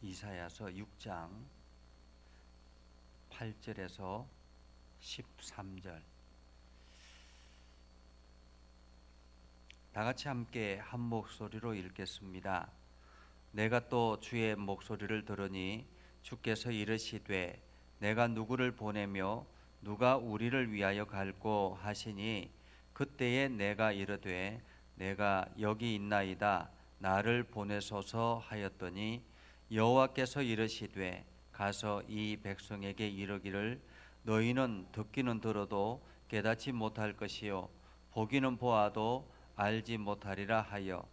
이사야서 6장 8절에서 13절 다 같이 함께 한 목소리로 읽겠습니다. 내가 또 주의 목소리를 들으니 주께서 이르시되 내가 누구를 보내며 누가 우리를 위하여 갈꼬 하시니 그때에 내가 이르되 내가 여기 있나이다 나를 보내소서 하였더니 여호와께서 이르시되 가서 이 백성에게 이르기를 너희는 듣기는 들어도 깨닫지 못할 것이요 보기는 보아도 알지 못하리라 하여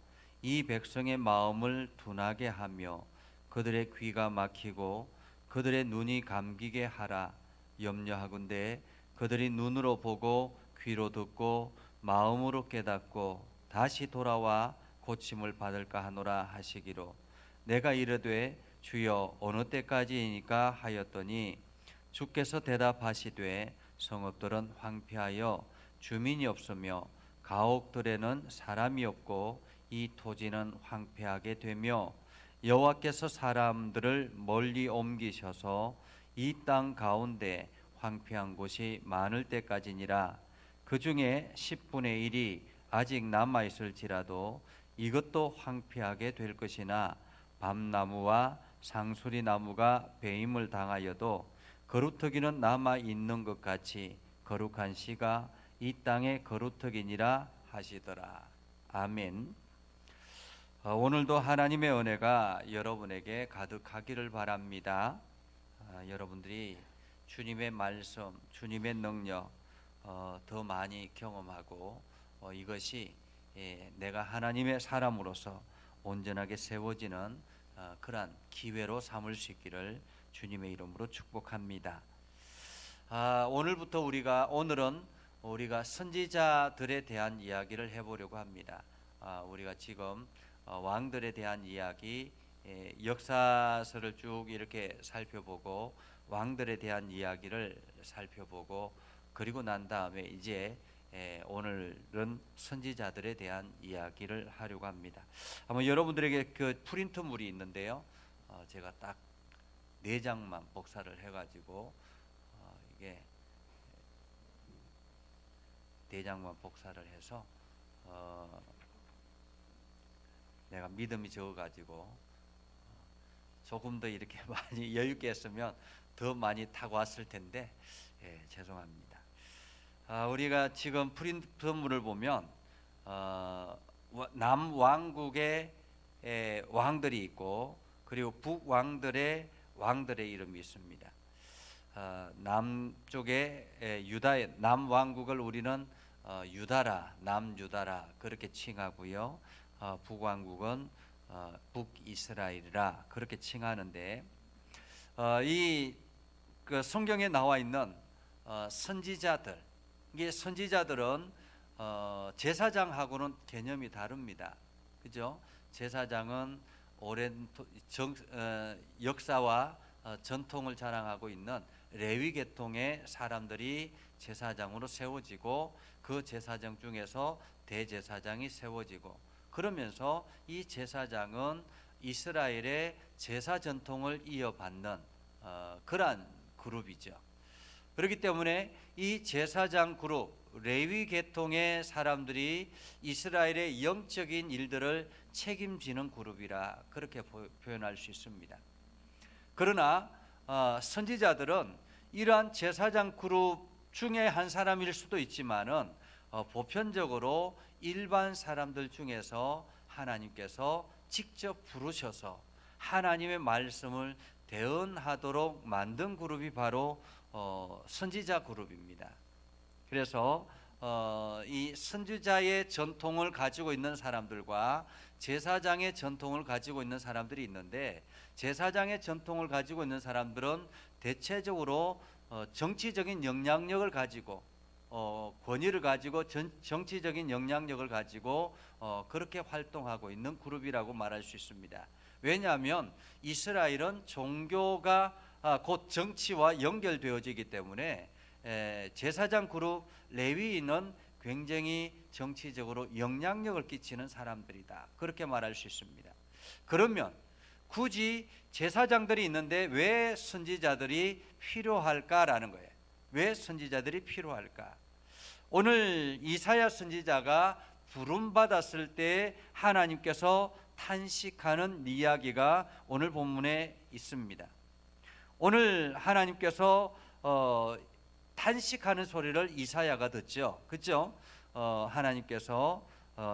이 백성의 마음을 둔하게 하며 그들의 귀가 막히고 그들의 눈이 감기게 하라. 염려하건대 그들이 눈으로 보고 귀로 듣고 마음으로 깨닫고 다시 돌아와 고침을 받을까 하노라 하시기로 내가 이르되 주여 어느 때까지이니까 하였더니 주께서 대답하시되 성읍들은 황폐하여 주민이 없으며 가옥들에는 사람이 없고 이 토지는 황폐하게 되며 여호와께서 사람들을 멀리 옮기셔서 이 땅 가운데 황폐한 곳이 많을 때까지니라. 그 중에 10분의 1이 아직 남아 있을지라도 이것도 황폐하게 될 것이나 밤나무와 상수리 나무가 배임을 당하여도 거루터기는 남아 있는 것 같이 거룩한 씨가 이 땅의 거루터기니라 하시더라. 아멘. 오늘도 하나님의 은혜가 여러분에게 가득하기를 바랍니다. 여러분들이 주님의 말씀, 주님의 능력 더 많이 경험하고 이것이 내가 하나님의 사람으로서 온전하게 세워지는 그러한 기회로 삼을 수 있기를 주님의 이름으로 축복합니다. 오늘부터 오늘은 우리가 선지자들에 대한 이야기를 해보려고 합니다. 우리가 지금 왕들에 대한 이야기, 역사서를 쭉 이렇게 살펴보고 왕들에 대한 이야기를 살펴보고 그리고 난 다음에 이제 오늘은 선지자들에 대한 이야기를 하려고 합니다. 아마 여러분들에게 그 프린트물이 있는데요. 제가 딱 4장만 복사를 해가지고 이게 4장만 복사를 해서 내가 믿음이 적어가지고 조금 더 이렇게 많이 여유있게 했으면 더 많이 타고 왔을 텐데 죄송합니다. 우리가 지금 프린트물을 보면 남왕국의 왕들이 있고 그리고 북왕들의 왕들의 이름이 있습니다. 남쪽에 유다의 남왕국을 우리는 유다라, 남유다라 그렇게 칭하고요. 북왕국은 북이스라엘이라 그렇게 칭하는데 이 그 성경에 나와 있는 선지자들, 이게 선지자들은 제사장하고는 개념이 다릅니다. 그죠? 제사장은 오랜 역사와 전통을 자랑하고 있는 레위 계통의 사람들이 제사장으로 세워지고 그 제사장 중에서 대제사장이 세워지고 그러면서 이 제사장은 이스라엘의 제사 전통을 이어받는 그러한 그룹이죠. 그렇기 때문에 이 제사장 그룹, 레위 계통의 사람들이 이스라엘의 영적인 일들을 책임지는 그룹이라 그렇게 표현할 수 있습니다. 그러나 선지자들은 이러한 제사장 그룹 중에 한 사람일 수도 있지만은 보편적으로 일반 사람들 중에서 하나님께서 직접 부르셔서 하나님의 말씀을 대언하도록 만든 그룹이 바로 선지자 그룹입니다. 그래서 이 선지자의 전통을 가지고 있는 사람들과 제사장의 전통을 가지고 있는 사람들이 있는데 제사장의 전통을 가지고 있는 사람들은 대체적으로 정치적인 영향력을 가지고 권위를 가지고 정치적인 영향력을 가지고 그렇게 활동하고 있는 그룹이라고 말할 수 있습니다. 왜냐하면 이스라엘은 종교가 곧 정치와 연결되어지기 때문에 제사장 그룹 레위인은 굉장히 정치적으로 영향력을 끼치는 사람들이다 그렇게 말할 수 있습니다. 그러면 굳이 제사장들이 있는데 왜 선지자들이 필요할까라는 거예요. 왜 선지자들이 필요할까? 오늘 이사야 선지자가 부름받았을 때 하나님께서 탄식하는 이야기가 오늘 본문에 있습니다. 오늘 하나님께서 탄식하는 소리를 이사야가 듣죠. 그렇죠? 하나님께서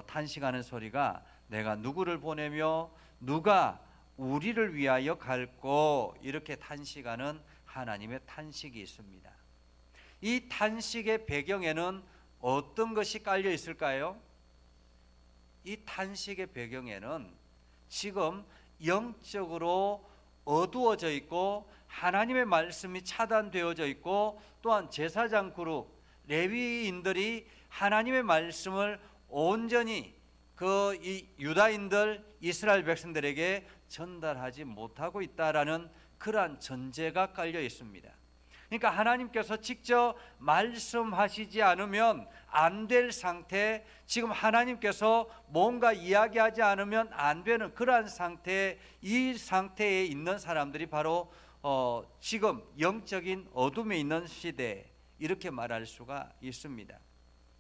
탄식하는 소리가 내가 누구를 보내며 누가 우리를 위하여 갈꼬, 이렇게 탄식하는 하나님의 탄식이 있습니다. 이 탄식의 배경에는 어떤 것이 깔려 있을까요? 이 탄식의 배경에는 지금 영적으로 어두워져 있고 하나님의 말씀이 차단되어져 있고, 또한 제사장 그룹 레위인들이 하나님의 말씀을 온전히 이 유다인들 이스라엘 백성들에게 전달하지 못하고 있다라는 그러한 전제가 깔려 있습니다. 그러니까 하나님께서 직접 말씀하시지 않으면 안 될 상태, 지금 하나님께서 뭔가 이야기하지 않으면 안 되는 그러한 상태, 이 상태에 있는 사람들이 바로 지금 영적인 어둠에 있는 시대, 이렇게 말할 수가 있습니다.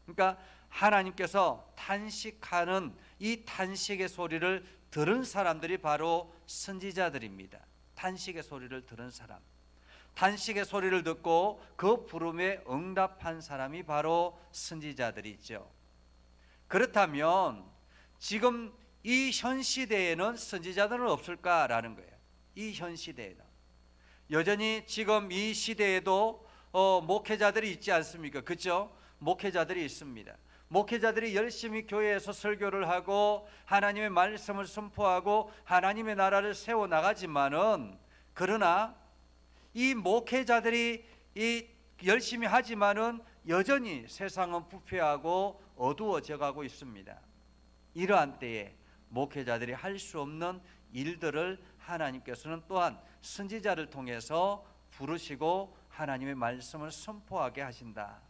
그러니까 하나님께서 탄식하는 이 탄식의 소리를 들은 사람들이 바로 선지자들입니다. 탄식의 소리를 들은 사람, 탄식의 소리를 듣고 그 부름에 응답한 사람이 바로 선지자들이죠. 그렇다면 지금 이 현 시대에는 선지자들은 없을까라는 거예요. 이 현 시대에는 여전히 지금 이 시대에도 목회자들이 있지 않습니까? 그렇죠? 목회자들이 있습니다. 목회자들이 열심히 교회에서 설교를 하고 하나님의 말씀을 선포하고 하나님의 나라를 세워나가지만은, 그러나 이 목회자들이 열심히 하지만은 여전히 세상은 부패하고 어두워져 가고 있습니다. 이러한 때에 목회자들이 할 수 없는 일들을 하나님께서는 또한 선지자를 통해서 부르시고 하나님의 말씀을 선포하게 하신다.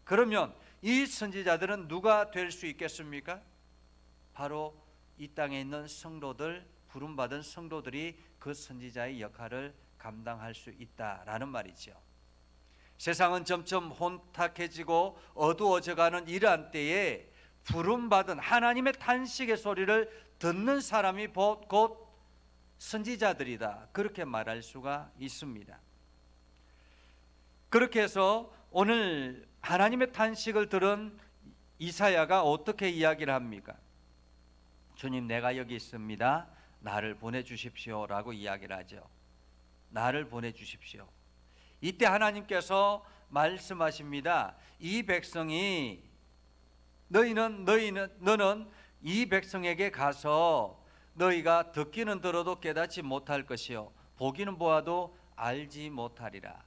그러면 이 선지자들은 누가 될 수 있겠습니까? 바로 이 땅에 있는 성도들, 부름받은 성도들이 그 선지자의 역할을 감당할 수 있다라는 말이죠. 세상은 점점 혼탁해지고 어두워져가는 이러한 때에 부름받은 하나님의 탄식의 소리를 듣는 사람이 곧 선지자들이다, 그렇게 말할 수가 있습니다. 그렇게 해서 오늘 하나님의 탄식을 들은 이사야가 어떻게 이야기를 합니까? 주님, 내가 여기 있습니다, 나를 보내주십시오 라고 이야기를 하죠. 나를 보내주십시오. 이때 하나님께서 말씀하십니다. 이 백성이 너는 이 백성에게 가서 너희가 듣기는 들어도 깨닫지 못할 것이요 보기는 보아도 알지 못하리라.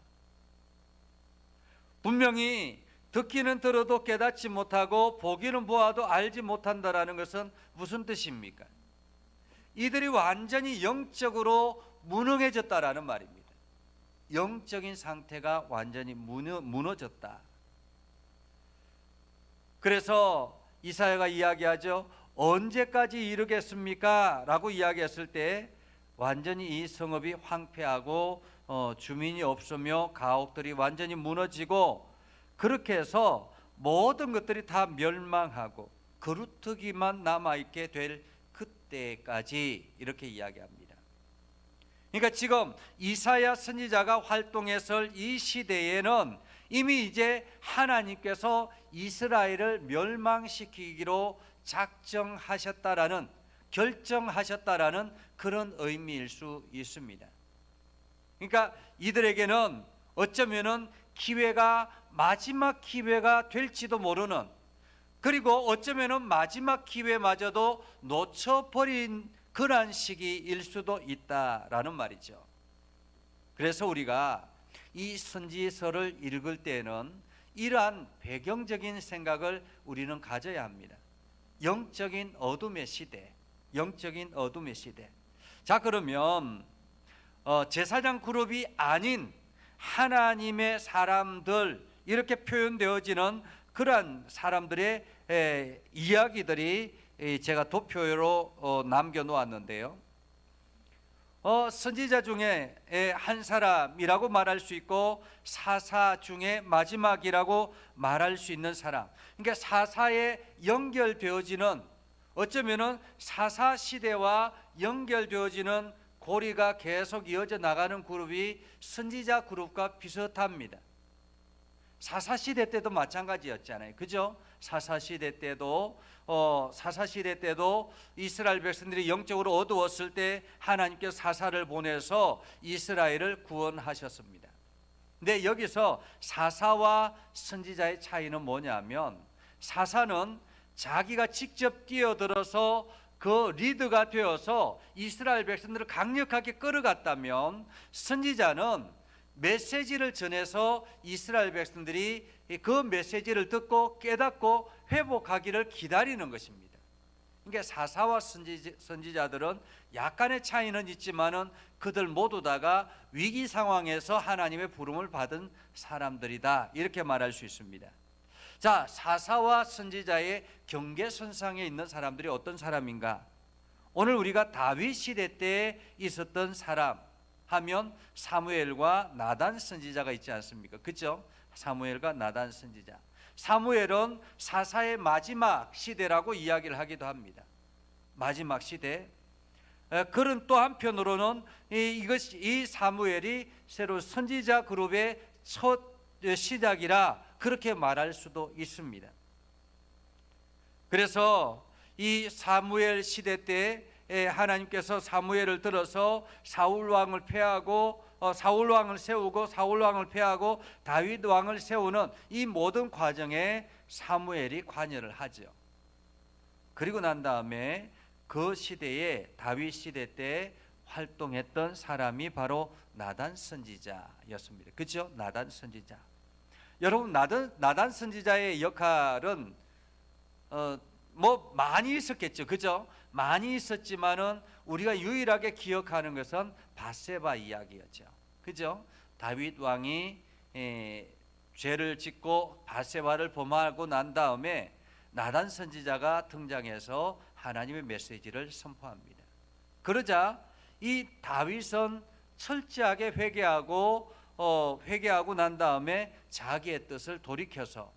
분명히 듣기는 들어도 깨닫지 못하고 보기는 보아도 알지 못한다라는 것은 무슨 뜻입니까? 이들이 완전히 영적으로 무능해졌다라는 말입니다. 영적인 상태가 완전히 무너졌다. 그래서 이사야가 이야기하죠. 언제까지 이르겠습니까? 라고 이야기했을 때 완전히 이 성읍이 황폐하고 주민이 없으며 가옥들이 완전히 무너지고, 그렇게 해서 모든 것들이 다 멸망하고 그루터기만 남아있게 될 그때까지, 이렇게 이야기합니다. 그러니까 지금 이사야 선지자가 활동했을 이 시대에는 이미 이제 하나님께서 이스라엘을 멸망시키기로 작정하셨다라는, 결정하셨다라는 그런 의미일 수 있습니다. 그러니까 이들에게는 어쩌면은 기회가 마지막 기회가 될지도 모르는, 그리고 어쩌면은 마지막 기회마저도 놓쳐버린 그러한 시기일 수도 있다라는 말이죠. 그래서 우리가 이 선지서를 읽을 때는 이러한 배경적인 생각을 우리는 가져야 합니다. 영적인 어둠의 시대, 영적인 어둠의 시대. 자, 그러면 제사장 그룹이 아닌 하나님의 사람들, 이렇게 표현되어지는 그러한 사람들의 이야기들이 제가 도표로 남겨놓았는데요. 선지자 중에 한 사람이라고 말할 수 있고 사사 중에 마지막이라고 말할 수 있는 사람. 그러니까 사사에 연결되어지는, 어쩌면은 사사 시대와 연결되어지는 고리가 계속 이어져 나가는 그룹이 선지자 그룹과 비슷합니다. 사사 시대 때도 마찬가지였잖아요. 그죠? 사사 시대 때도 이스라엘 백성들이 영적으로 어두웠을 때 하나님께서 사사를 보내서 이스라엘을 구원하셨습니다. 근데 여기서 사사와 선지자의 차이는 뭐냐면, 사사는 자기가 직접 뛰어들어서 그 리더가 되어서 이스라엘 백성들을 강력하게 끌어갔다면, 선지자는 메시지를 전해서 이스라엘 백성들이 그 메시지를 듣고 깨닫고 회복하기를 기다리는 것입니다. 그러니까 사사와 선지자들은 약간의 차이는 있지만은 그들 모두 다가 위기 상황에서 하나님의 부름을 받은 사람들이다, 이렇게 말할 수 있습니다. 자, 사사와 선지자의 경계선상에 있는 사람들이 어떤 사람인가? 오늘 우리가 다윗 시대 때 있었던 사람 하면 사무엘과 나단 선지자가 있지 않습니까? 그렇죠? 사무엘과 나단 선지자. 사무엘은 사사의 마지막 시대라고 이야기를 하기도 합니다. 마지막 시대. 그런 또 한편으로는 이 사무엘이 새로 선지자 그룹의 첫 시작이라 그렇게 말할 수도 있습니다. 그래서 이 사무엘 시대 때 하나님께서 사무엘을 들어서 사울 왕을 패하고 사울 왕을 세우고 사울 왕을 패하고 다윗 왕을 세우는 이 모든 과정에 사무엘이 관여를 하죠. 그리고 난 다음에 그 시대에 다윗 시대 때 활동했던 사람이 바로 나단 선지자였습니다. 그렇죠? 나단 선지자. 여러분, 나단 선지자의 역할은 뭐 많이 있었겠죠. 그죠? 많이 있었지만은 우리가 유일하게 기억하는 것은 밧세바 이야기였죠. 그죠? 다윗 왕이 죄를 짓고 밧세바를 범하고 난 다음에 나단 선지자가 등장해서 하나님의 메시지를 선포합니다. 그러자 이 다윗은 철저하게 회개하고 난 다음에 자기의 뜻을 돌이켜서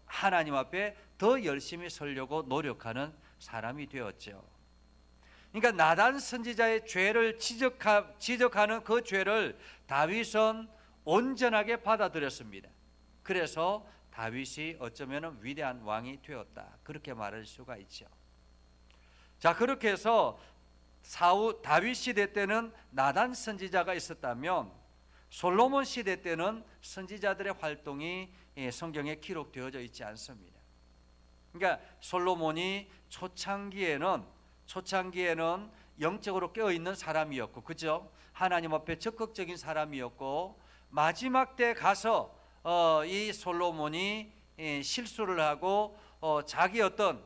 하나님 앞에 더 열심히 서려고 노력하는 사람이 되었죠. 그러니까 나단 선지자의 죄를 지적하는 그 죄를 다윗은 온전하게 받아들였습니다. 그래서 다윗이 어쩌면 위대한 왕이 되었다, 그렇게 말할 수가 있죠. 자, 그렇게 해서 다윗 시대 때는 나단 선지자가 있었다면 솔로몬 시대 때는 선지자들의 활동이 성경에 기록되어져 있지 않습니다. 그러니까 솔로몬이 초창기에는 영적으로 깨어있는 사람이었고, 그죠? 하나님 앞에 적극적인 사람이었고, 마지막 때 가서 이 솔로몬이 실수를 하고 자기 어떤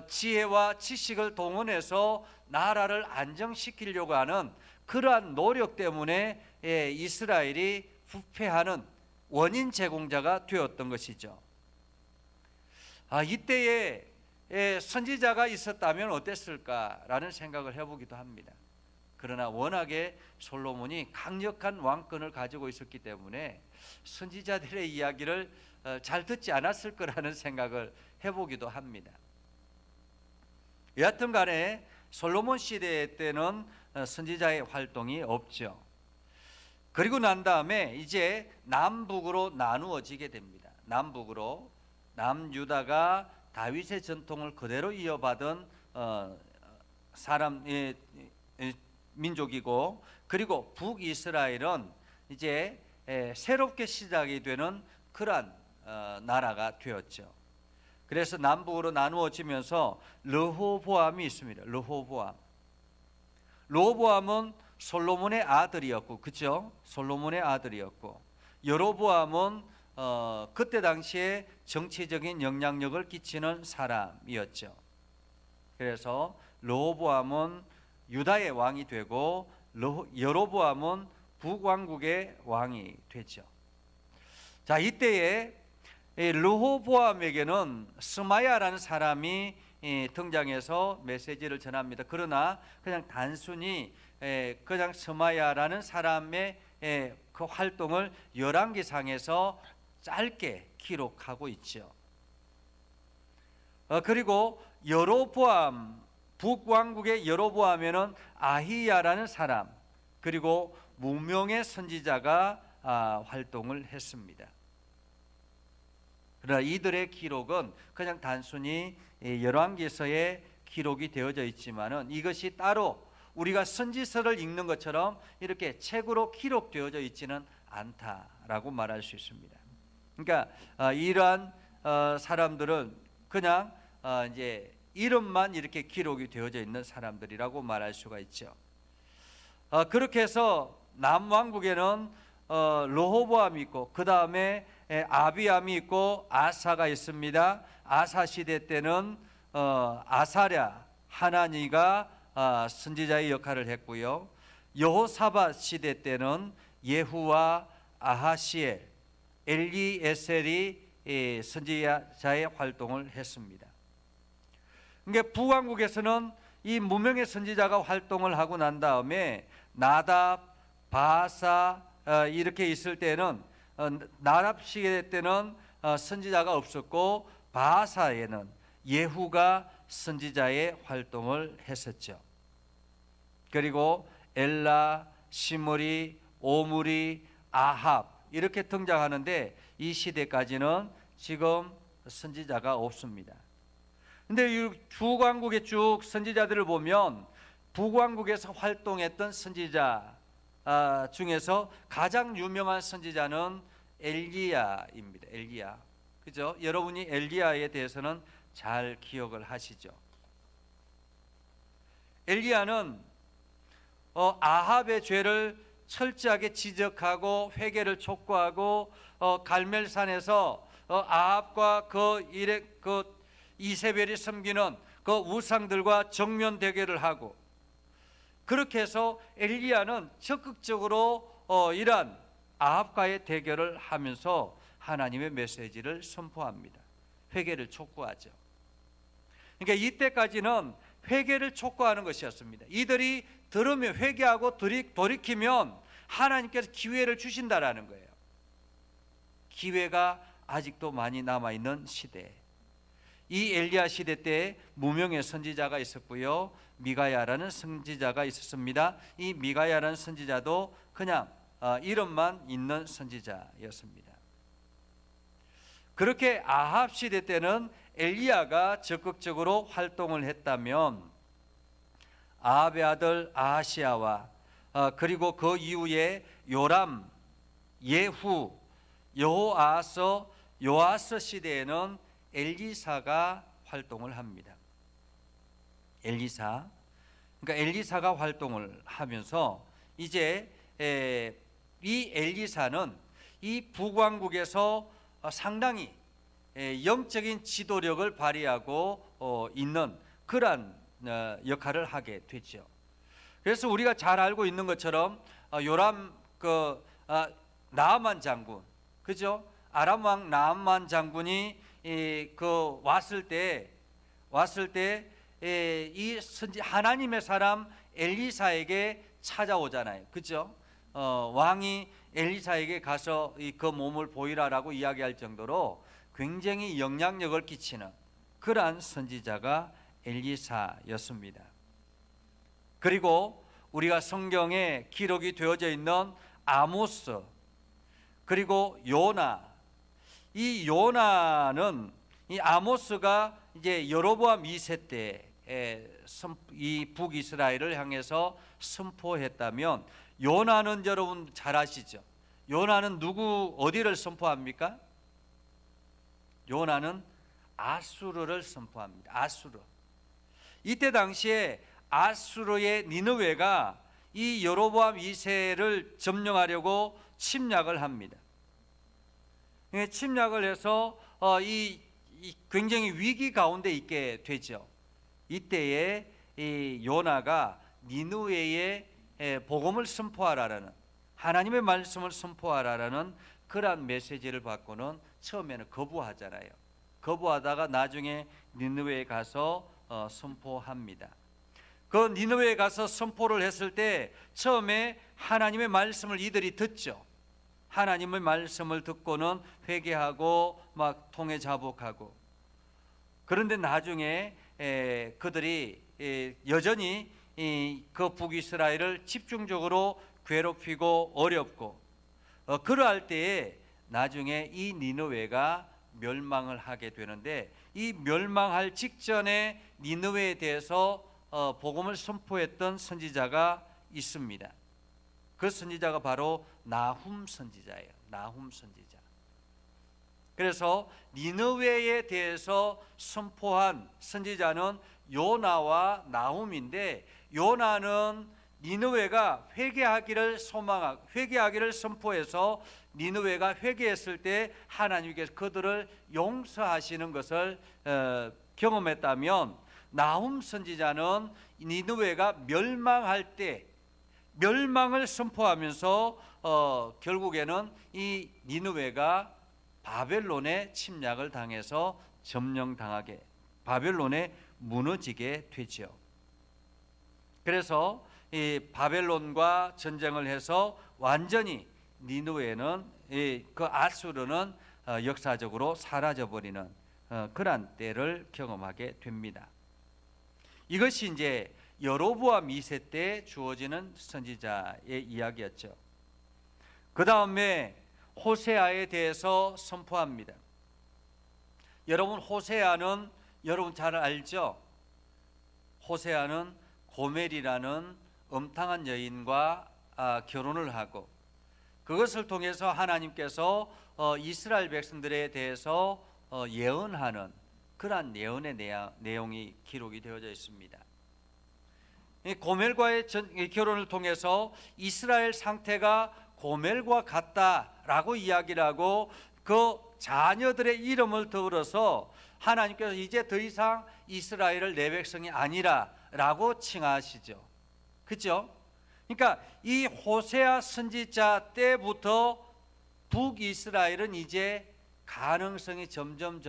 지혜와 지식을 동원해서 나라를 안정시키려고 하는 그러한 노력 때문에 이스라엘이 부패하는 원인 제공자가 되었던 것이죠. 이때에 선지자가 있었다면 어땠을까라는 생각을 해보기도 합니다. 그러나 워낙에 솔로몬이 강력한 왕권을 가지고 있었기 때문에 선지자들의 이야기를 잘 듣지 않았을 거라는 생각을 해보기도 합니다. 여하튼 간에 솔로몬 시대 때는 선지자의 활동이 없죠. 그리고 난 다음에 이제 남북으로 나누어지게 됩니다. 남북으로, 남유다가 다윗의 전통을 그대로 이어받은 민족이고, 그리고 북이스라엘은 이제 새롭게 시작이 되는 그러한 나라가 되었죠. 그래서 남북으로 나누어지면서 르호보암이 있습니다. 르호보암은 솔로몬의 아들이었고, 그죠? 솔로몬의 아들이었고, 여로보암은 그때 당시에 정치적인 영향력을 끼치는 사람이었죠. 그래서 르호보암은 유다의 왕이 되고 여로보암은 북왕국의 왕이 되죠. 자, 이때에 르호보암에게는 스마야라는 사람이 등장해서 메시지를 전합니다. 그러나 그냥 단순히 그냥 스마야라는 사람의 그 활동을 열왕기상에서 짧게 기록하고 있죠. 그리고 여로보암, 북왕국의 여로보암에는 아히야라는 사람, 그리고 무명의 선지자가 활동을 했습니다. 그러나 이들의 기록은 그냥 단순히 열왕기서에 기록이 되어져 있지만은 이것이 따로 우리가 선지서를 읽는 것처럼 이렇게 책으로 기록되어져 있지는 않다라고 말할 수 있습니다. 그러니까 이러한 사람들은 그냥 이제 이름만 이렇게 기록이 되어져 있는 사람들이라고 말할 수가 있죠. 그렇게 해서 남왕국에는 르호보암이 있고 그 다음에 아비암이 있고 아사가 있습니다. 아사 시대 때는 아사랴 하나니가 선지자의 역할을 했고요. 여호사밧 시대 때는 예후와 아하시엘, 엘리에셀이 선지자의 활동을 했습니다. 그러니까 북왕국에서는 이 무명의 선지자가 활동을 하고 난 다음에 나답, 바사 이렇게 있을 때는 나답 시대 때는 선지자가 없었고 바사에는 예후가 선지자의 활동을 했었죠. 그리고 엘라, 시므리, 오므리, 아합 이렇게 등장하는데 이 시대까지는 지금 선지자가 없습니다. 근데 이 북왕국의 쭉 선지자들을 보면 북왕국에서 활동했던 선지자 중에서 가장 유명한 선지자는 엘리야입니다. 엘리야. 그죠? 여러분이 엘리야에 대해서는 잘 기억을 하시죠? 엘리야는 아합의 죄를 철저하게 지적하고 회개를 촉구하고 갈멜산에서 아합과 그 이세벨이 섬기는 그 우상들과 정면 대결을 하고, 그렇게 해서 엘리야는 적극적으로 이러한 아합과의 대결을 하면서 하나님의 메시지를 선포합니다. 회개를 촉구하죠. 그러니까 이때까지는 회개를 촉구하는 것이었습니다. 이들이 들으면 회개하고 돌이키면 하나님께서 기회를 주신다라는 거예요. 기회가 아직도 많이 남아있는 시대. 이 엘리야 시대 때 무명의 선지자가 있었고요, 미가야라는 선지자가 있었습니다. 이 미가야라는 선지자도 그냥 이름만 있는 선지자였습니다. 그렇게 아합 시대 때는 엘리야가 적극적으로 활동을 했다면 아합의 아들 아하시야와 그리고 그 이후에 요람, 예후, 여호아서, 요아스 시대에는 엘리사가 활동을 합니다. 엘리사, 그러니까 엘리사가 활동을 하면서 이제 이 엘리사는 이 북왕국에서 상당히 영적인 지도력을 발휘하고 있는 그러한 역할을 하게 되죠. 그래서 우리가 잘 알고 있는 것처럼 요람 나아만 장군, 그죠? 아람 왕 나아만 장군이 왔을 때 이 하나님의 사람 엘리사에게 찾아오잖아요, 그죠? 왕이 엘리사에게 가서 그 몸을 보이라라고 이야기할 정도로 굉장히 영향력을 끼치는 그러한 선지자가 엘리사였습니다. 그리고 우리가 성경에 기록이 되어져 있는 아모스, 그리고 요나, 이 요나는 이 아모스가 이제 여로보암 2세 때 이 북이스라엘을 향해서 선포했다면, 요나는 여러분 잘 아시죠? 요나는 어디를 선포합니까? 요나는 아수르를 선포합니다. 아수르. 이때 당시에 아수르의 니느웨가 이 여로보암 2세를 점령하려고 침략을 합니다. 침략을 해서 이 굉장히 위기 가운데 있게 되죠. 이때에 이 요나가 니느웨에 복음을 선포하라라는, 하나님의 말씀을 선포하라라는 그러한 메시지를 받고는 처음에는 거부하잖아요. 거부하다가 나중에 니느웨에 가서 선포합니다. 그 니느웨에 가서 선포를 했을 때 처음에 하나님의 말씀을 이들이 듣죠. 하나님의 말씀을 듣고는 회개하고 막 통해 자복하고, 그런데 나중에 그들이 여전히 그 북이스라엘을 집중적으로 괴롭히고 어렵고, 그러할 때에 나중에 이 니느웨가 멸망을 하게 되는데, 이 멸망할 직전에 니느웨에 대해서 복음을 선포했던 선지자가 있습니다. 그 선지자가 바로 나훔 선지자예요. 나훔 선지자. 그래서 니느웨에 대해서 선포한 선지자는 요나와 나훔인데, 요나는 니느웨가 회개하기를 선포해서 니느웨가 회개했을 때 하나님께서 그들을 용서하시는 것을 경험했다면, 나훔 선지자는 니느웨가 멸망할 때 멸망을 선포하면서 결국에는 이 니느웨가 바벨론의 침략을 당해서 점령당하게, 바벨론에 무너지게 되죠. 그래서 이 바벨론과 전쟁을 해서 완전히 니느웨는, 그 아수르는 역사적으로 사라져버리는 그러한 때를 경험하게 됩니다. 이것이 이제 여로보암 2세 때 주어지는 선지자의 이야기였죠. 그 다음에 호세아에 대해서 선포합니다. 여러분, 호세아는 여러분 잘 알죠? 호세아는 고멜이라는 음탕한 여인과 결혼을 하고, 그것을 통해서 하나님께서 이스라엘 백성들에 대해서 예언하는 그러한 예언의 내용이 기록이 되어져 있습니다. 고멜과의 결혼을 통해서 이스라엘 상태가 고멜과 같다라고 이야기를 하고, 그 자녀들의 이름을 더불어서 하나님께서 이제 더 이상 이스라엘을 내 백성이 아니라라고 칭하시죠. 그렇죠? 그러니까 이 호세아 선지자 때부터 북이스라엘은 이제 가능성이 점점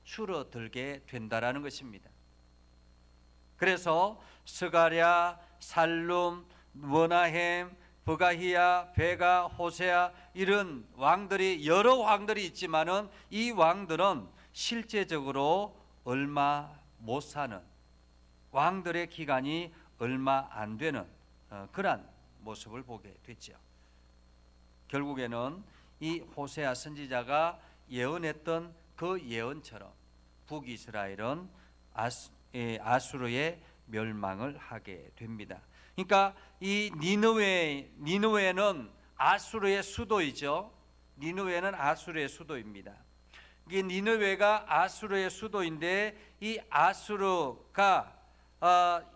줄어들게 된다라는 것입니다. 그래서 스가랴, 살룸, 머나헴, 브가히야, 베가, 호세아, 이런 왕들이, 여러 왕들이 있지만은 이 왕들은 실제적으로 얼마 못 사는, 왕들의 기간이 얼마 안 되는 그러한 모습을 보게 됐죠. 결국에는 이 호세아 선지자가 예언했던 그 예언처럼 북이스라엘은 아수르의 멸망을 하게 됩니다. 그러니까 이 니느웨는 아수르의 수도이죠. 니느웨는 아수르의 수도입니다. 이 니느웨가 아수르의 수도인데, 이 아수르가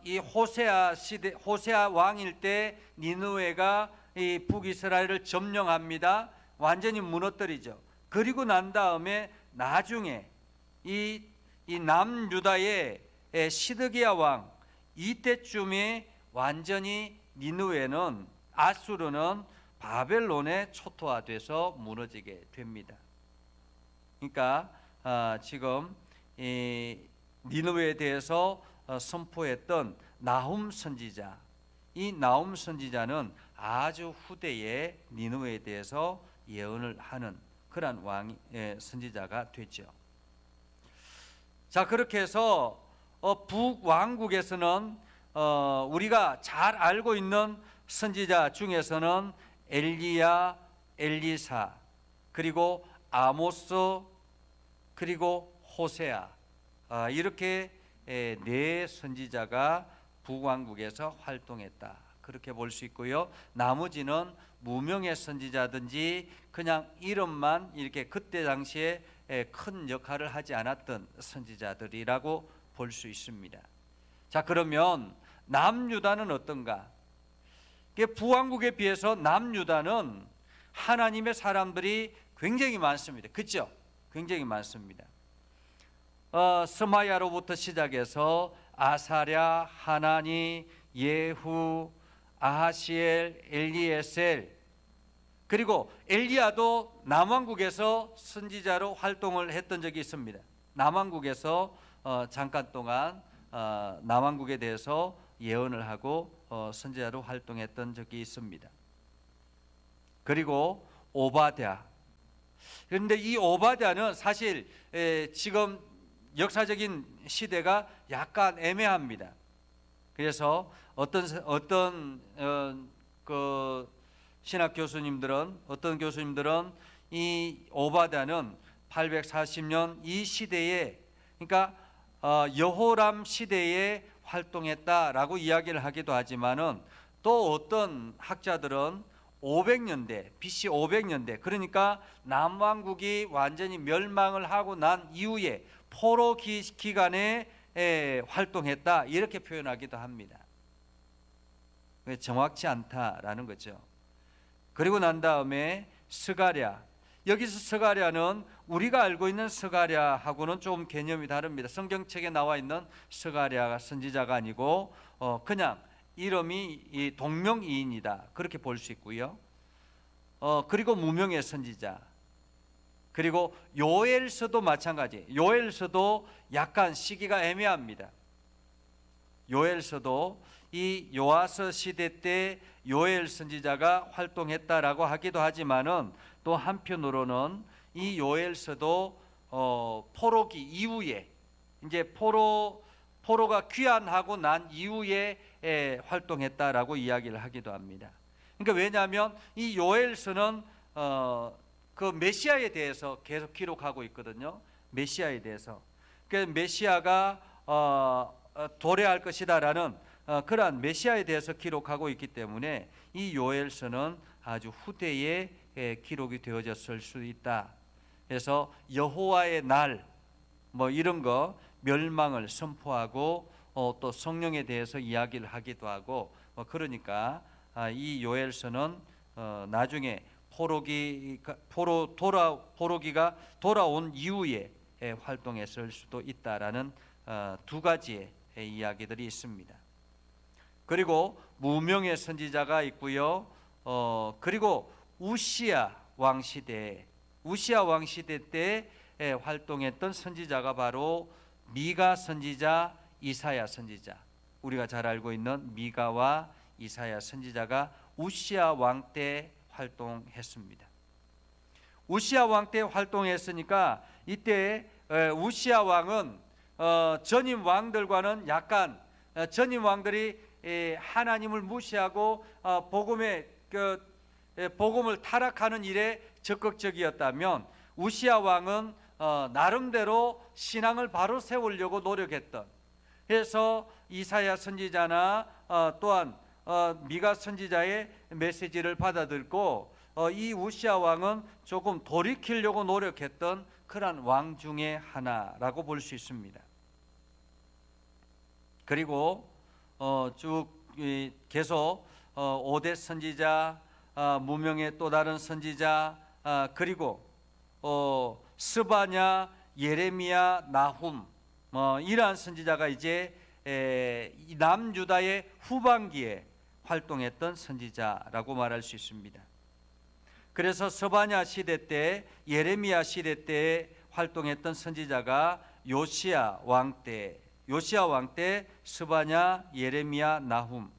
이 호세아 왕일 때 니느웨가 이 북이스라엘을 점령합니다. 완전히 무너뜨리죠. 그리고 난 다음에 나중에 이 남유다의 시드기야 왕 이때쯤에 완전히 니느웨는, 아수르는 바벨론에 초토화돼서 무너지게 됩니다. 그러니까 지금 이 니느웨에 대해서 선포했던 나훔 선지자, 이 나훔 선지자는 아주 후대에 니느웨에 대해서 예언을 하는 그러한 왕의 선지자가 됐죠. 자, 그렇게 해서 북왕국에서는 우리가 잘 알고 있는 선지자 중에서는 엘리야, 엘리사, 그리고 아모스, 그리고 호세아, 이렇게 네 선지자가 북왕국에서 활동했다, 그렇게 볼 수 있고요. 나머지는 무명의 선지자든지 그냥 이름만 이렇게 그때 당시에 큰 역할을 하지 않았던 선지자들이라고 볼 수 있습니다. 자, 그러면 남유다는 어떤가? 북왕국에 비해서 남유다는 하나님의 사람들이 굉장히 많습니다. 그렇죠? 굉장히 많습니다. 스마야로부터 시작해서 아사랴, 하나니, 예후, 아하시엘, 엘리에셀, 그리고 엘리야도 남왕국에서 선지자로 활동을 했던 적이 있습니다. 남왕국에서 잠깐 동안 남왕국에 대해서 예언을 하고 선지자로 활동했던 적이 있습니다. 그리고 오바댜. 그런데 이 오바댜는 사실 지금 역사적인 시대가 약간 애매합니다. 그래서 어떤 신학 교수님들은 이 오바댜는 840년 이 시대에, 그러니까 여호람 시대에 활동했다라고 이야기를 하기도 하지만은, 또 어떤 학자들은 500년대, BC 500년대, 그러니까 남왕국이 완전히 멸망을 하고 난 이후에 포로 기간에 활동했다, 이렇게 표현하기도 합니다. 정확치 않다라는 거죠. 그리고 난 다음에 스가랴. 여기서 스가랴는 우리가 알고 있는 스가랴하고는 좀 개념이 다릅니다. 성경책에 나와 있는 스가랴가 선지자가 아니고 그냥 이름이 동명이인이다, 그렇게 볼 수 있고요. 그리고 무명의 선지자. 그리고 요엘서도 마찬가지. 요엘서도 약간 시기가 애매합니다. 요엘서도 이 요아서 시대 때 요엘 선지자가 활동했다라고 하기도 하지만은, 또 한편으로는 이 요엘서도 포로기 이후에, 이제 포로가 귀환하고 난 이후에 활동했다라고 이야기를 하기도 합니다. 그러니까 왜냐하면 이 요엘서는 그 메시아에 대해서 계속 기록하고 있거든요. 메시아에 대해서. 그러니까 메시아가 도래할 것이다라는 그러한 메시아에 대해서 기록하고 있기 때문에 이 요엘서는 아주 후대에 기록이 되어졌을 수 있다. 그래서 여호와의 날 뭐 이런 거 멸망을 선포하고 또 성령에 대해서 이야기를 하기도 하고, 그러니까 이 요엘서는 나중에 포로기가 돌아온 이후에 활동했을 수도 있다라는 두 가지의 이야기들이 있습니다. 그리고 무명의 선지자가 있고요. 그리고 우시야 왕 시대 때 활동했던 선지자가 바로 미가 선지자, 이사야 선지자. 우리가 잘 알고 있는 미가와 이사야 선지자가 우시야 왕 때 활동했습니다. 우시야 왕 때 활동했으니까 이때 우시야 왕은 전임 왕들과는 약간, 전임 왕들이 하나님을 무시하고 복음을 타락하는 일에 적극적이었다면, 우시야 왕은 나름대로 신앙을 바로 세우려고 노력했던, 그래서 이사야 선지자나 또한 미가 선지자의 메시지를 받아들고 이 우시야 왕은 조금 돌이키려고 노력했던 그러한 왕 중에 하나라고 볼 수 있습니다. 그리고 쭉 계속 5대 선지자, 무명의 또 다른 선지자, 그리고 스바냐, 예레미야, 나훔, 이러한 선지자가 이제 남유다의 후반기에 활동했던 선지자라고 말할 수 있습니다. 그래서 스바냐 시대 때, 예레미야 시대 때 활동했던 선지자가 요시야 왕 때 스바냐, 예레미야, 나훔.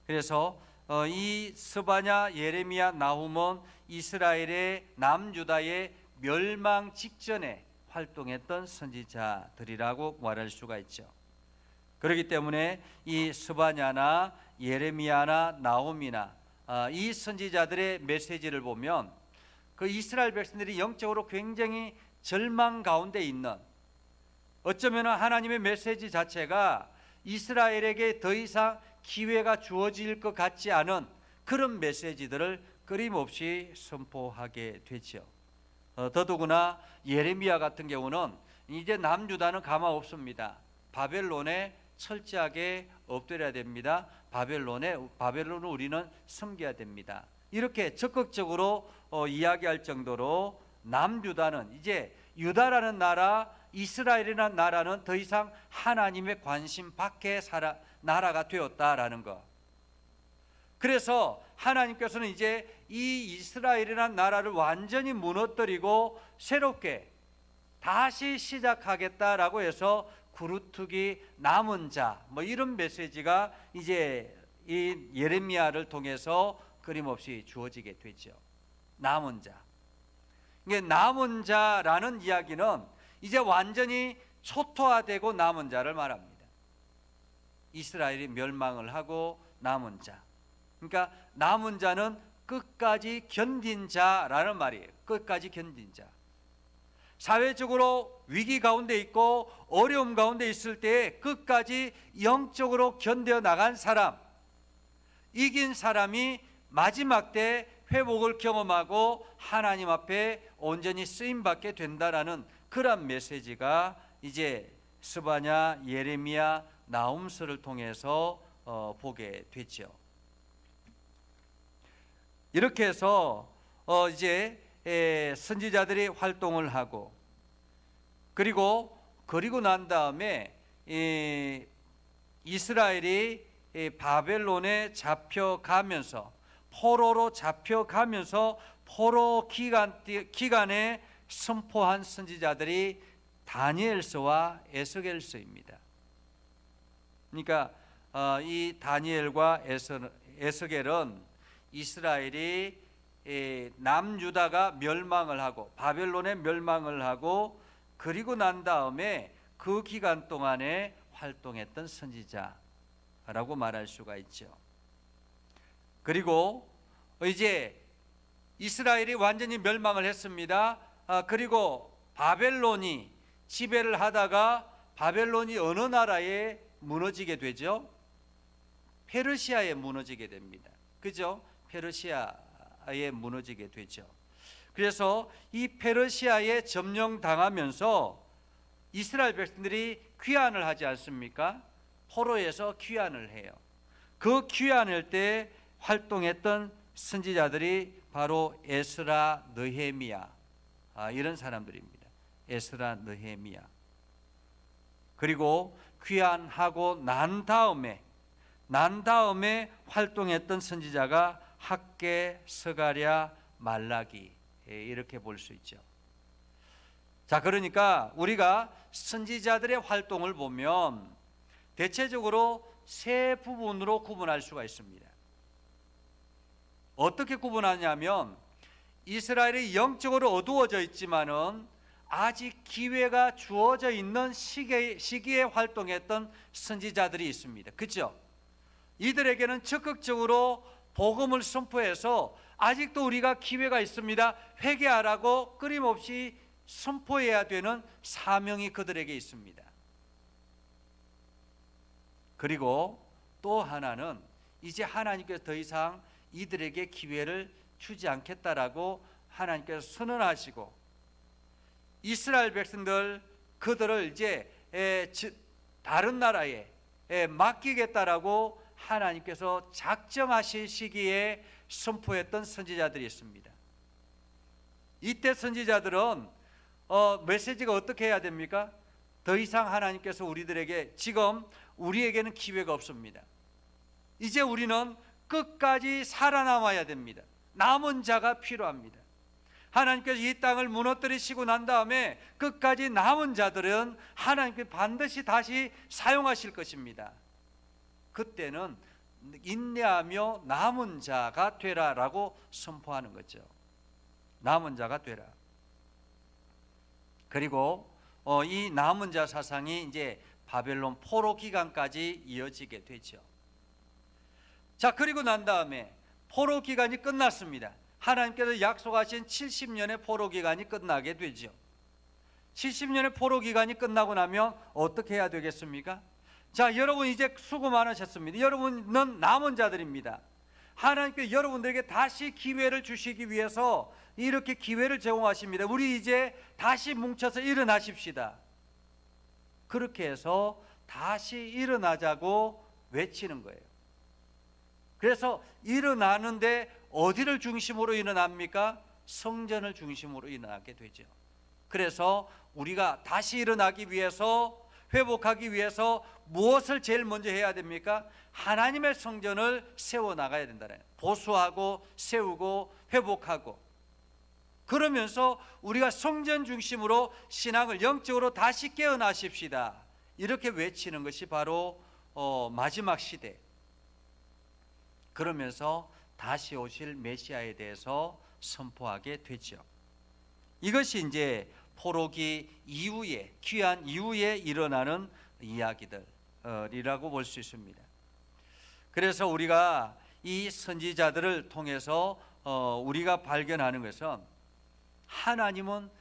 그래서 이 스바냐, 예레미야, 나훔은 이스라엘의 남유다의 멸망 직전에 활동했던 선지자들이라고 말할 수가 있죠. 그렇기 때문에 이 스바냐나 예레미야나 나훔이나 이 선지자들의 메시지를 보면 그 이스라엘 백성들이 영적으로 굉장히 절망 가운데 있는, 어쩌면 하나님의 메시지 자체가 이스라엘에게 더 이상 기회가 주어질 것 같지 않은 그런 메시지들을 끊임없이 선포하게 되죠. 더더구나 예레미야 같은 경우는 이제 남유다는 가망 없습니다. 바벨론에 철저하게 엎드려야 됩니다. 바벨론을 우리는 섬겨야 됩니다. 이렇게 적극적으로 이야기할 정도로 남유다는 이제 유다라는 나라, 이스라엘이라는 나라는 더 이상 하나님의 관심 밖의 나라가 되었다라는 것. 그래서 하나님께서는 이제 이 이스라엘이라는 나라를 완전히 무너뜨리고 새롭게 다시 시작하겠다라고 해서 구루투기 남은 자, 뭐 이런 메시지가 이제 이 예레미야를 통해서 끊임없이 주어지게 되죠. 남은 자. 이게 남은 자라는 이야기는 이제 완전히 초토화되고 남은 자를 말합니다. 이스라엘이 멸망을 하고 남은 자. 그러니까 남은 자는 끝까지 견딘 자라는 말이에요. 끝까지 견딘 자. 사회적으로 위기 가운데 있고 어려움 가운데 있을 때 끝까지 영적으로 견뎌 나간 사람, 이긴 사람이 마지막 때 회복을 경험하고 하나님 앞에 온전히 쓰임받게 된다라는 그런 메시지가 이제 스바냐, 예레미야, 나훔서를 통해서 보게 됐죠. 이렇게 해서 이제 선지자들이 활동을 하고 그리고 난 다음에 이스라엘이 바벨론에 잡혀가면서 포로로 잡혀가면서 포로 기간에 선포한 선지자들이 다니엘서와 에스겔서입니다. 그러니까 이 다니엘과 에스겔은 이스라엘이 남유다가 멸망을 하고 바벨론에 멸망을 하고 그리고 난 다음에 그 기간 동안에 활동했던 선지자라고 말할 수가 있죠. 그리고 이제 이스라엘이 완전히 멸망을 했습니다. 그리고 바벨론이 지배를 하다가 바벨론이 어느 나라에 무너지게 되죠? 페르시아에 무너지게 됩니다. 그죠? 페르시아에 무너지게 되죠. 그래서 이 페르시아에 점령당하면서 이스라엘 백성들이 귀환을 하지 않습니까? 포로에서 귀환을 해요. 그 귀환할 때 활동했던 선지자들이 바로 에스라, 느헤미야 이런 사람들입니다. 에스라, 느헤미야. 그리고 귀환하고 난 다음에 활동했던 선지자가 학개, 스가랴, 말라기 이렇게 볼 수 있죠. 자, 그러니까 우리가 선지자들의 활동을 보면 대체적으로 세 부분으로 구분할 수가 있습니다. 어떻게 구분하냐면 이스라엘이 영적으로 어두워져 있지만은 아직 기회가 주어져 있는 시기에 활동했던 선지자들이 있습니다. 그렇죠? 이들에게는 적극적으로 복음을 선포해서 아직도 우리가 기회가 있습니다, 회개하라고 끊임없이 선포해야 되는 사명이 그들에게 있습니다. 그리고 또 하나는 이제 하나님께서 더 이상 이들에게 기회를 주지 않겠다라고 하나님께서 선언하시고 이스라엘 백성들 그들을 이제 다른 나라에 맡기겠다라고 하나님께서 작정하실 시기에 선포했던 선지자들이 있습니다. 이때 선지자들은 메시지가 어떻게 해야 됩니까? 더 이상 하나님께서 우리들에게 지금 우리에게는 기회가 없습니다. 이제 우리는 끝까지 살아남아야 됩니다. 남은 자가 필요합니다. 하나님께서 이 땅을 무너뜨리시고 난 다음에 끝까지 남은 자들은 하나님께 반드시 다시 사용하실 것입니다. 그때는 인내하며 남은 자가 되라라고 선포하는 거죠. 남은 자가 되라. 그리고 이 남은 자 사상이 이제 바벨론 포로 기간까지 이어지게 되죠. 자, 그리고 난 다음에 포로 기간이 끝났습니다. 하나님께서 약속하신 70년의 포로 기간이 끝나게 되죠. 70년의 포로 기간이 끝나고 나면 어떻게 해야 되겠습니까? 자, 여러분 이제 수고 많으셨습니다. 여러분은 남은 자들입니다. 하나님께서 여러분들에게 다시 기회를 주시기 위해서 이렇게 기회를 제공하십니다. 우리 이제 다시 뭉쳐서 일어나십시다. 그렇게 해서 다시 일어나자고 외치는 거예요. 그래서 일어나는데 어디를 중심으로 일어납니까? 성전을 중심으로 일어나게 되죠. 그래서 우리가 다시 일어나기 위해서, 회복하기 위해서 무엇을 제일 먼저 해야 됩니까? 하나님의 성전을 세워나가야 된다는 거예요. 보수하고 세우고 회복하고. 그러면서 우리가 성전 중심으로 신앙을 영적으로 다시 깨어나십시다, 이렇게 외치는 것이 바로 마지막 시대, 그러면서 다시 오실 메시아에 대해서 선포하게 되죠. 이것이 이제 포로기 이후에, 귀환 이후에 일어나는 이야기들이라고 볼 수 있습니다. 그래서 우리가 이 선지자들을 통해서 우리가 발견하는 것은 하나님은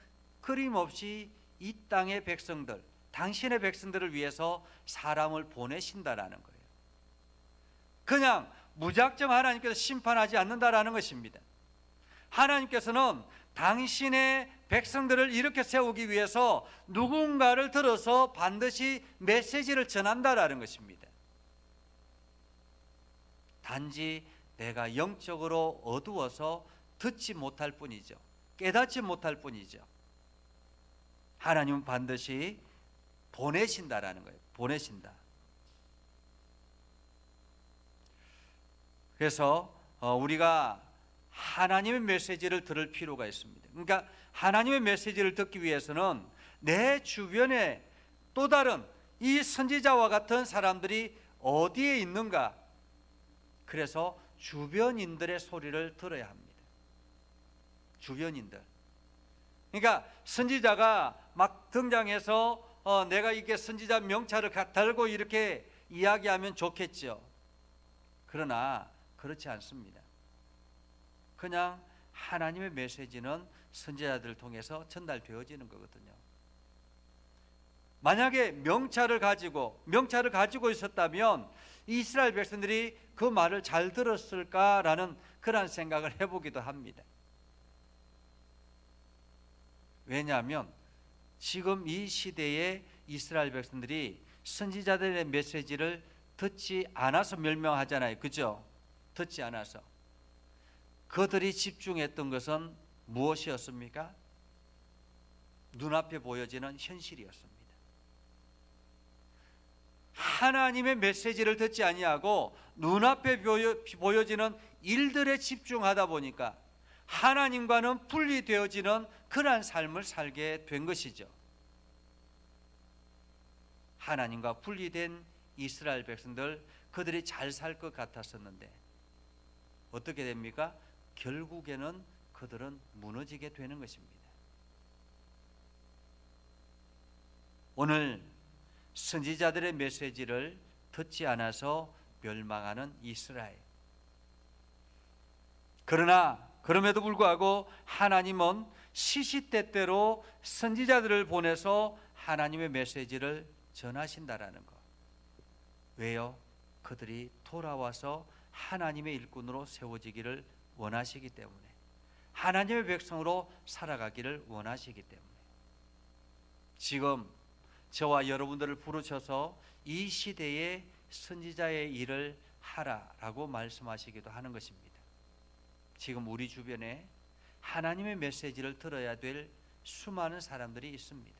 끊임없이 이 땅의 백성들, 당신의 백성들을 위해서 사람을 보내신다라는 거예요. 그냥 무작정 하나님께서 심판하지 않는다라는 것입니다. 하나님께서는 당신의 백성들을 이렇게 세우기 위해서 누군가를 들어서 반드시 메시지를 전한다라는 것입니다. 단지 내가 영적으로 어두워서 듣지 못할 뿐이죠. 깨닫지 못할 뿐이죠. 하나님은 반드시 보내신다라는 거예요. 보내신다. 그래서 우리가 하나님의 메시지를 들을 필요가 있습니다. 그러니까 하나님의 메시지를 듣기 위해서는 내 주변에 또 다른 이 선지자와 같은 사람들이 어디에 있는가? 그래서 주변인들의 소리를 들어야 합니다. 주변인들. 그러니까 선지자가 막 등장해서 내가 이게 선지자 명찰을 달고 이렇게 이야기하면 좋겠죠. 그러나 그렇지 않습니다. 그냥 하나님의 메시지는 선지자들을 통해서 전달되어지는 거거든요. 만약에 명찰을 가지고 있었다면 이스라엘 백성들이 그 말을 잘 들었을까라는 그런 생각을 해보기도 합니다. 왜냐하면 지금 이 시대에 이스라엘 백성들이 선지자들의 메시지를 듣지 않아서 멸망하잖아요. 그죠? 듣지 않아서. 그들이 집중했던 것은 무엇이었습니까? 눈앞에 보여지는 현실이었습니다. 하나님의 메시지를 듣지 아니하고 눈앞에 보여지는 일들에 집중하다 보니까 하나님과는 분리되어지는 그러한 삶을 살게 된 것이죠. 하나님과 분리된 이스라엘 백성들, 그들이 잘 살 것 같았었는데 어떻게 됩니까? 결국에는 그들은 무너지게 되는 것입니다. 오늘 선지자들의 메시지를 듣지 않아서 멸망하는 이스라엘. 그러나 그럼에도 불구하고 하나님은 시시때때로 선지자들을 보내서 하나님의 메시지를 전하신다라는 것. 왜요? 그들이 돌아와서 하나님의 일꾼으로 세워지기를 원하시기 때문에, 하나님의 백성으로 살아가기를 원하시기 때문에. 지금 저와 여러분들을 부르셔서 이 시대에 선지자의 일을 하라라고 말씀하시기도 하는 것입니다. 지금 우리 주변에 하나님의 메시지를 들어야 될 수많은 사람들이 있습니다.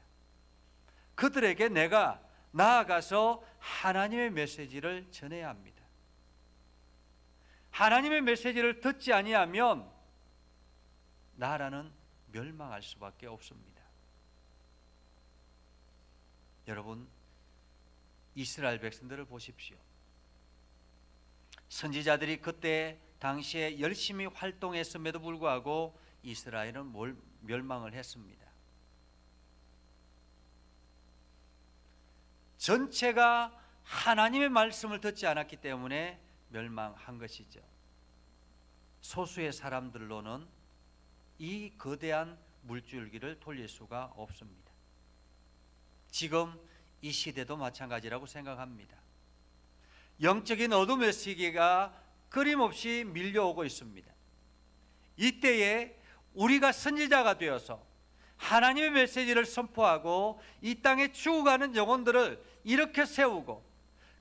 그들에게 내가 나아가서 하나님의 메시지를 전해야 합니다. 하나님의 메시지를 듣지 아니하면 나라는 멸망할 수밖에 없습니다. 여러분, 이스라엘 백성들을 보십시오. 선지자들이 그때 당시에 열심히 활동했음에도 불구하고 이스라엘은 멸망을 했습니다. 전체가 하나님의 말씀을 듣지 않았기 때문에 멸망한 것이죠. 소수의 사람들로는 이 거대한 물줄기를 돌릴 수가 없습니다. 지금 이 시대도 마찬가지라고 생각합니다. 영적인 어둠의 시기가 끊임없이 밀려오고 있습니다. 이때에 우리가 선지자가 되어서 하나님의 메시지를 선포하고 이 땅에 죽어가는 영혼들을 이렇게 세우고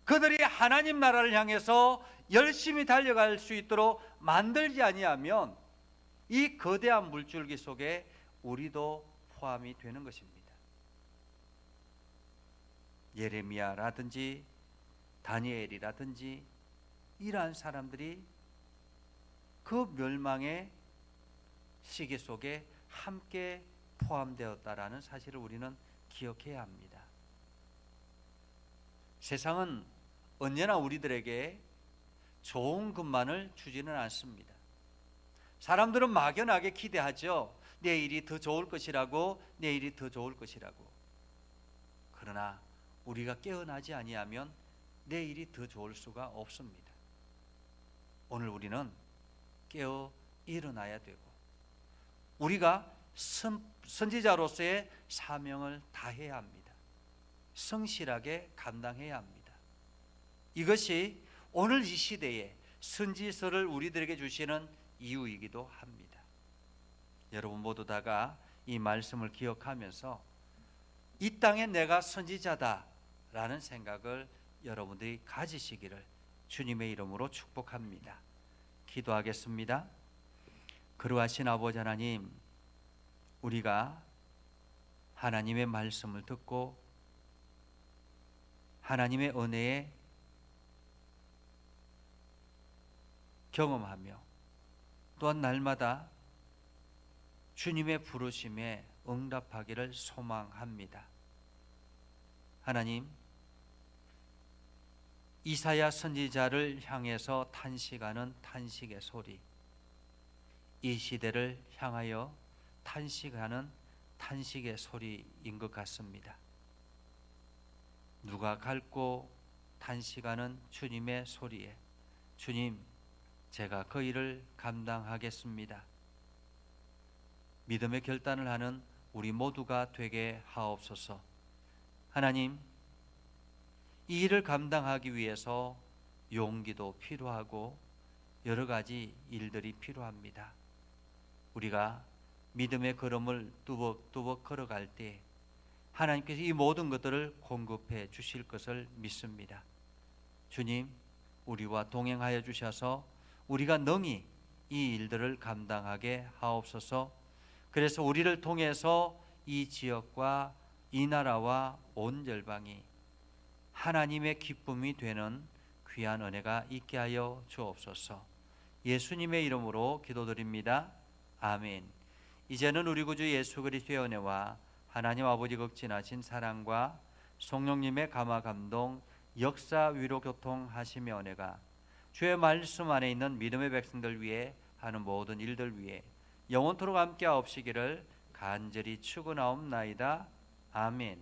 그들이 하나님 나라를 향해서 열심히 달려갈 수 있도록 만들지 아니하면 이 거대한 물줄기 속에 우리도 포함이 되는 것입니다. 예레미야라든지 다니엘이라든지 이러한 사람들이 그 멸망의 시기 속에 함께 포함되었다라는 사실을 우리는 기억해야 합니다. 세상은 언제나 우리들에게 좋은 것만을 주지는 않습니다. 사람들은 막연하게 기대하죠. 내일이 더 좋을 것이라고, 내일이 더 좋을 것이라고. 그러나 우리가 깨어나지 아니하면 내일이 더 좋을 수가 없습니다. 오늘 우리는 깨어 일어나야 되고, 우리가 선지자로서의 사명을 다해야 합니다. 성실하게 감당해야 합니다. 이것이 오늘 이 시대에 선지서를 우리들에게 주시는 이유이기도 합니다. 여러분 모두 다가 이 말씀을 기억하면서 이 땅에 내가 선지자다라는 생각을 여러분들이 가지시기를 주님의 이름으로 축복합니다. 기도하겠습니다. 거룩하신 아버지 하나님, 우리가 하나님의 말씀을 듣고 하나님의 은혜에 경험하며 또한 날마다 주님의 부르심에 응답하기를 소망합니다. 하나님, 이사야 선지자를 향해서 탄식하는 탄식의 소리, 이 시대를 향하여 탄식하는 탄식의 소리인 것 같습니다. 누가 갈고 탄식하는 주님의 소리에 주님, 제가 그 일을 감당하겠습니다. 믿음의 결단을 하는 우리 모두가 되게 하옵소서. 하나님, 이 일을 감당하기 위해서 용기도 필요하고 여러 가지 일들이 필요합니다. 우리가 믿음의 걸음을 뚜벅뚜벅 걸어갈 때 하나님께서 이 모든 것들을 공급해 주실 것을 믿습니다. 주님, 우리와 동행하여 주셔서 우리가 능히 이 일들을 감당하게 하옵소서. 그래서 우리를 통해서 이 지역과 이 나라와 온 열방이 하나님의 기쁨이 되는 귀한 은혜가 있게 하여 주옵소서. 예수님의 이름으로 기도드립니다. 아멘. 이제는 우리 구주 예수 그리스도의 은혜와 하나님 아버지 극진하신 사랑과 성령님의 감화 감동 역사 위로 교통하시며 은혜가 주의 말씀 안에 있는 믿음의 백성들 위해 하는 모든 일들 위해 영원토록 함께 하옵시기를 간절히 축원하옵나이다. 아멘.